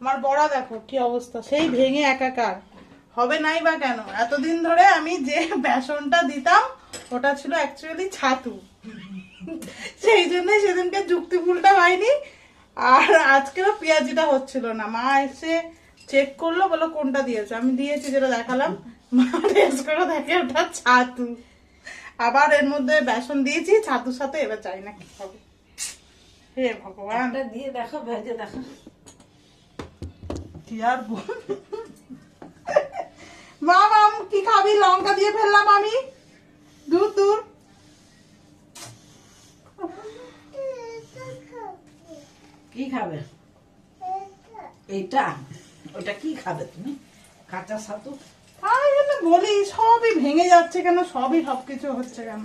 আমার বড়া দেখো কি অবস্থা, সেই ভেঙে একাকার। হবে নাই বা কেন, এতদিন ধরে আমি যে বেসনটা দিতাম ওটা ছিল অ্যাকচুয়ালি ছাতু, সেই জন্যই সেদিনকে যুক্তি ফুলটা হয়নি। আর আজকেও পেঁয়াজিটা হচ্ছিল না। মা এসে চেক করলো, বলো কোনটা দিয়েছে, আমি দিয়েছি যেটা দেখালাম। মা টেস্ট করে দেখে ওটা ছাতু। আবার এর মধ্যে বেসন দিয়েছি ছাতুর সাথে, এবার চাই না কি হবে। হে ভগবান, দিয়ে দেখো, ভেজে দেখো কি আর মা মাম কি খাবি? লঙ্কা দিয়ে ফেললাম আমি। দূর দূর। কি খাবে? এইটা ওটা কি খাবে তুমি? কাঁচা ছাতু। তাই জন্য বলি সবই ভেঙে যাচ্ছে কেন, সবই সবকিছু হচ্ছে কেন।